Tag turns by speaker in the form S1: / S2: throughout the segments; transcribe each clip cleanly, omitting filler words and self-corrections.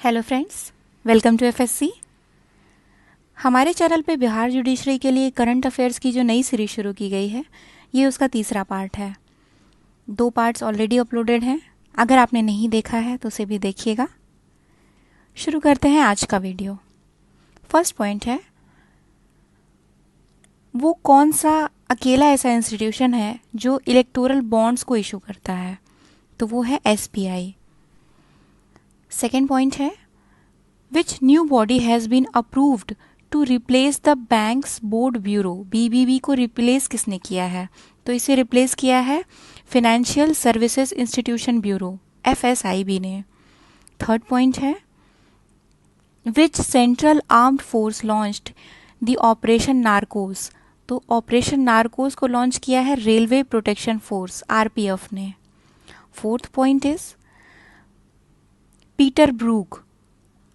S1: Hello friends, welcome to FSC. हमारे channel पे Bihar judiciary के लिए करंट अफेयर्स की जो नई सीरीज शुरू की गई है, ये उसका तीसरा पार्ट है। 2 पार्ट्स ऑलरेडी अपलोडेड हैं। अगर आपने नहीं देखा है तो उसे भी देखिएगा। शुरू करते हैं आज का वीडियो। फर्स्ट पॉइंट है, वो कौन सा अकेला ऐसा इंस्टीट्यूशन है जो इलेक्टोरल बॉन्ड्स को इशू करता है? तो वो है एसबीआई। सेकेंड पॉइंट है, which new body has been approved to replace the bank's board bureau? BBB को रिप्लेस किसने किया है? तो इसे रिप्लेस किया है financial services institution bureau FSIB ने। थर्ड पॉइंट है, which central armed force launched the operation narcos? तो ऑपरेशन नार्कोस को लॉन्च किया है रेलवे प्रोटेक्शन फोर्स RPF ने। Fourth point is, Peter Brook,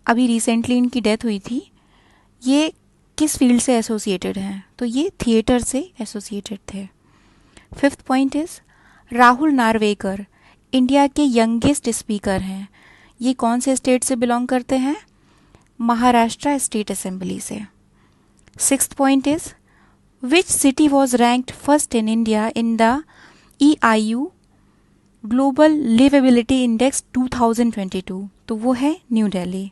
S1: अभी रिसेंटली इनकी डेथ हुई थी, ये किस फील्ड से एसोसिएटेड हैं? तो ये थिएटर से एसोसिएटेड थे। Fifth point is, Rahul Narwekar India के यंगेस्ट स्पीकर हैं। ये कौन से स्टेट से बिलोंग करते हैं? महाराष्ट्र स्टेट असेंबली से। Sixth point is, which city was ranked first in India in the EIU global liveability index 2022? तो वो है new Delhi.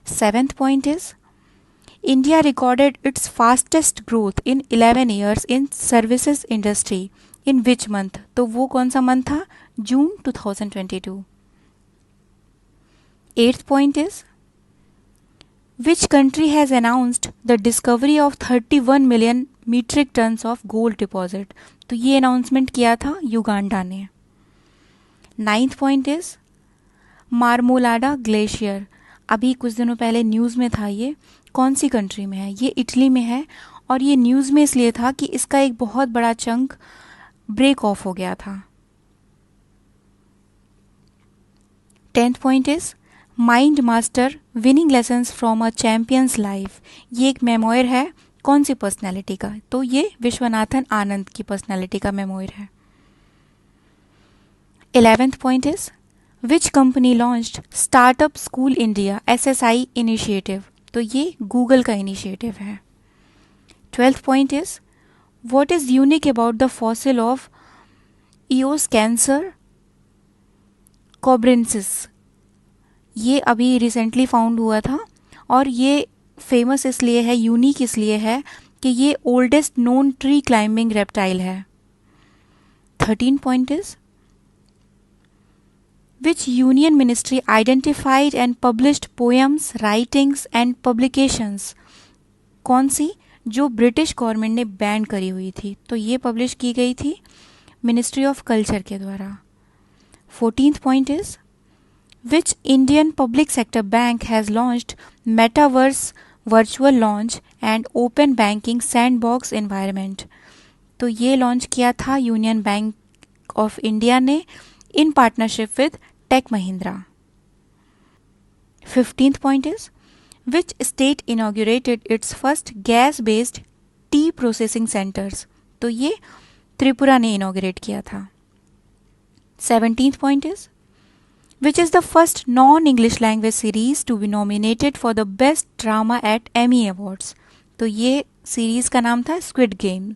S1: Seventh point is, India recorded its fastest growth in 11 years in services industry in which month? तो वो कौन सा month था? जून 2022। Eighth point is, which country has announced the discovery of 31 million metric tons of gold deposit? तो ये announcement किया था Uganda ने। Ninth point is, मार्मोलाडा ग्लेशियर, अभी कुछ दिनों पहले न्यूज़ में था, ये कौन सी कंट्री में है? ये इटली में है। और ये न्यूज़ में इसलिए था कि इसका एक बहुत बड़ा चंक ब्रेक ऑफ हो गया था। 10th point is, mind master winning lessons from a champions life. ये एक मेमोयर है, कौन सी पर्सनैलिटी का? तो ये विश्वनाथन आनंद की पर्सनैलिटी का मेमोयर है। 11th point is, which company launched startup school India SSI initiative? तो ये गूगल का इनिशिएटिव है। 12th point is, what is unique about the fossil of Eoscansor cobrensis? ये अभी रिसेंटली फाउंड हुआ था और ये फेमस इसलिए है, यूनिक इसलिए है कि ये oldest known tree climbing reptile है। 13 point is, which union ministry identified and published poems, writings and publications? कौन सी? जो ब्रिटिश गवर्नमेंट ने बैन करी हुई थी, तो ये पब्लिश की गई थी मिनिस्ट्री ऑफ कल्चर के द्वारा। 14th point is, which Indian public sector bank has launched metaverse virtual launch and open banking sandbox environment? तो ये लॉन्च किया था यूनियन बैंक ऑफ इंडिया ने in partnership with Tech Mahindra. 15th point is, which state inaugurated its first gas-based tea processing centers? तो ये त्रिपुरा ने inaugurate किया था। 17th point is, which is the first non-English language series to be nominated for the best drama at Emmy Awards? तो ये series का नाम था squid game.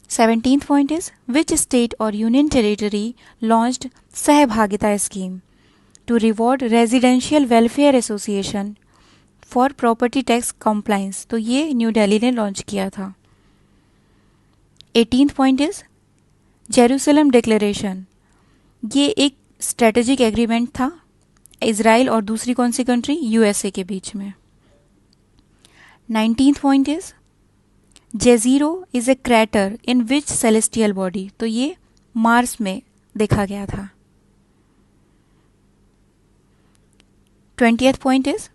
S1: 17th point is, which state or union territory launched सहभागिता scheme to reward residential welfare association for property tax compliance? तो ये new Delhi ने launch किया था। 18th point is, Jerusalem declaration, ये एक स्ट्रेटेजिक एग्रीमेंट था इजराइल और दूसरी कौन सी कंट्री? USA के बीच में। 19th point is, Jezero is a crater in which celestial body? तो ये मार्स में देखा गया था। 20th point is,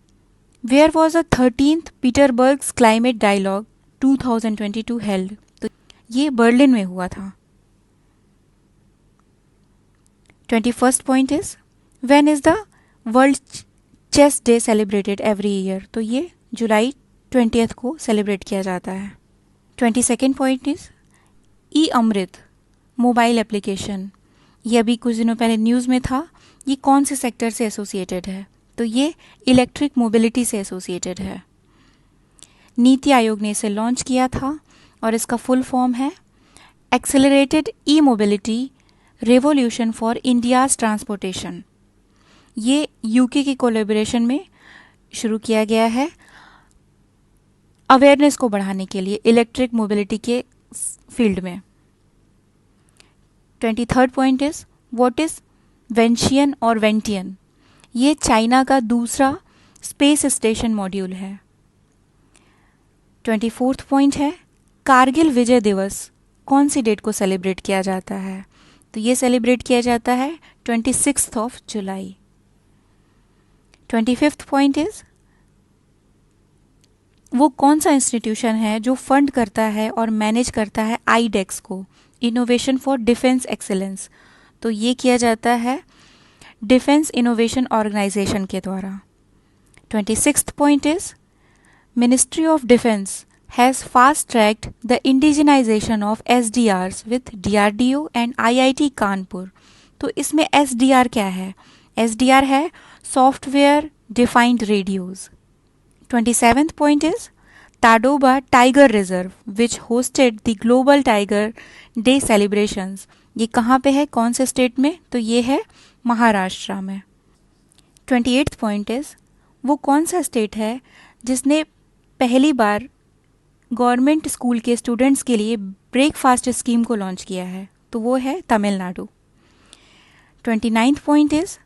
S1: where was a 13th Petersberg's climate dialogue 2022 held? तो ये बर्लिन में हुआ था। 21st point is, when is the world chess day celebrated every year? तो ये जुलाई 20 को सेलिब्रेट किया जाता है। 22nd point is, Amrit mobile application, ये अभी कुछ दिनों पहले न्यूज़ में था, ये कौन से सेक्टर से एसोसिएटेड है? तो ये इलेक्ट्रिक मोबिलिटी से एसोसिएटेड है। नीति आयोग ने इसे लॉन्च किया था और इसका फुल फॉर्म है accelerated E mobility revolution for India's transportation. ये यूके की कोलैबोरेशन में शुरू किया गया है अवेयरनेस को बढ़ाने के लिए इलेक्ट्रिक मोबिलिटी के फील्ड में। 23rd point is what is वेंशियन और वेंटियन। ये चाइना का दूसरा स्पेस स्टेशन मॉड्यूल है। 24th पॉइंट है कारगिल विजय दिवस कौन सी डेट को सेलिब्रेट किया जाता है, तो ये सेलिब्रेट किया जाता है 26 जुलाई। 25th पॉइंट इज वो कौन सा इंस्टीट्यूशन है जो फंड करता है और मैनेज करता है आईडेक्स को, इनोवेशन फॉर डिफेंस एक्सेलेंस, तो ये किया जाता है डिफेंस इनोवेशन ऑर्गेनाइजेशन के द्वारा। 26th point is ministry of defence has fast-tracked the indigenization of SDRs with DRDO and IIT Kanpur. तो इसमें SDR क्या है? SDR है software defined radios. 27th point is Tadoba tiger reserve which hosted the global tiger day celebrations. ये कहाँ पे है, कौन से स्टेट में, तो ये है महाराष्ट्र में। 28th पॉइंट इज वो कौन सा स्टेट है जिसने पहली बार गवर्नमेंट स्कूल के स्टूडेंट्स के लिए ब्रेकफास्ट स्कीम को लॉन्च किया है, तो वो है Tamil Nadu. 29th point is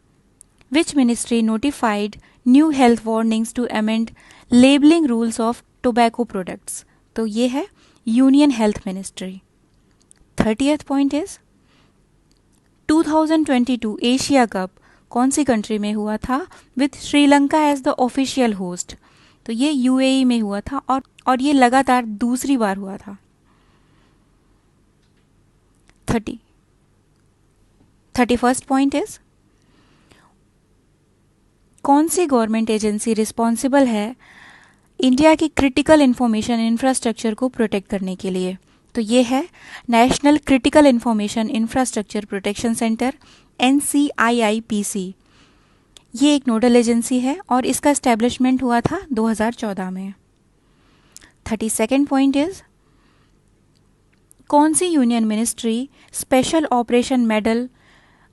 S1: which ministry notified new health warnings to amend labelling rules of tobacco products, तो ये है union health ministry. 30th point is 2022 Asia cup कौन सी कंट्री में हुआ था with Sri Lanka as the official host, तो ये यूएई में हुआ था और ये लगातार दूसरी बार हुआ था। 31st पॉइंट इज कौन सी गवर्नमेंट एजेंसी रिस्पॉन्सिबल है इंडिया की क्रिटिकल इंफॉर्मेशन इंफ्रास्ट्रक्चर को प्रोटेक्ट करने के लिए, तो ये है national critical information infrastructure protection centre NCIIPC। ये एक नोडल एजेंसी है और इसका एस्टेब्लिशमेंट हुआ था 2014 में। 32nd पॉइंट इज कौन सी union ministry special operation medal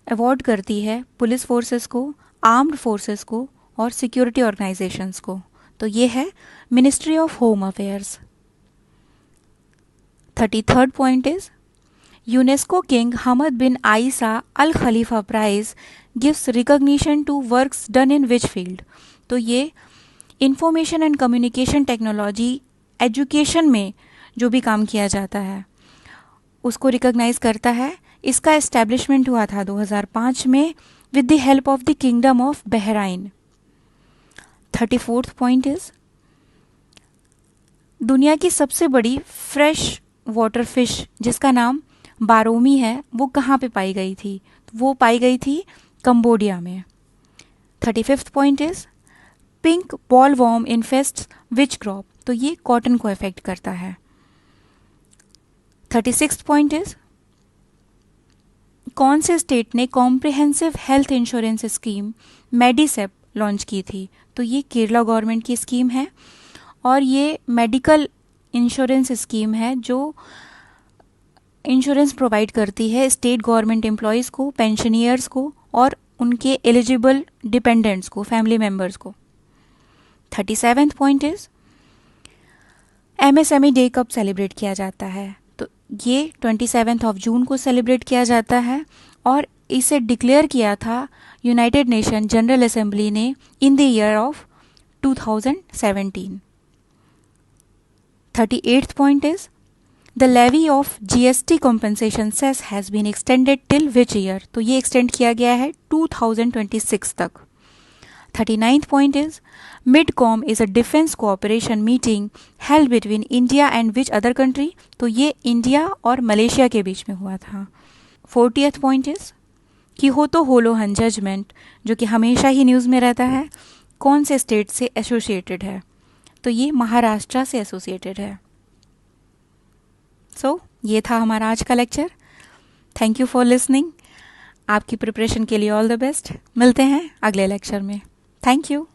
S1: award करती है पुलिस फोर्सेस को, आर्म्ड फोर्सेस को और सिक्योरिटी ऑर्गेनाइजेशंस को, तो ये है ministry of home affairs. 33rd point is UNESCO King Hamad bin Isa Al Khalifa prize gives recognition to works done in which field, तो ये information and communication technology education में जो भी काम किया जाता है उसको रिकॉग्नाइज करता है। इसका एस्टैब्लिशमेंट हुआ था 2005 में with the help of the kingdom of Bahrain. 34th point is दुनिया की सबसे बड़ी फ्रेश वाटर फिश जिसका नाम बारोमी है वो कहाँ पे पाई गई थी, वो पाई गई थी कंबोडिया में। 35th point is pink ball warm इन्फेस्ट which crop, तो ये कॉटन को अफेक्ट करता है। 36th पॉइंट इज कौन से स्टेट ने comprehensive health insurance scheme Medisep launch की थी, तो ये केरला गवर्नमेंट की स्कीम है और ये मेडिकल इंश्योरेंस स्कीम है जो इंश्योरेंस प्रोवाइड करती है स्टेट गवर्नमेंट एम्प्लॉयज़ को, पेंशनियर्स को और उनके एलिजिबल डिपेंडेंट्स को, फैमिली मेम्बर्स को। 37th point is MSME day कब सेलिब्रेट किया जाता है, तो ये 27 जून को सेलिब्रेट किया जाता है और इसे डिक्लेयर किया था यूनाइटेड नेशन जनरल असेंबली ने in the year of 2017। 38th point is the levy of GST compensation cess has been extended till which year, तो ये एक्सटेंड किया गया है 2026 तक। 39th point is midcom is a defence cooperation meeting held between India and which other country, तो ये India और Malaysia के बीच में हुआ था। 40th point is Kihoto Hollohan judgment जो कि हमेशा ही न्यूज़ में रहता है, कौन से स्टेट से एसोसिएटेड है, तो ये महाराष्ट्र से एसोसिएटेड है। सो ये था हमारा आज का lecture. Thank you for listening. आपकी प्रिपरेशन के लिए ऑल द बेस्ट। मिलते हैं अगले लेक्चर में। Thank you.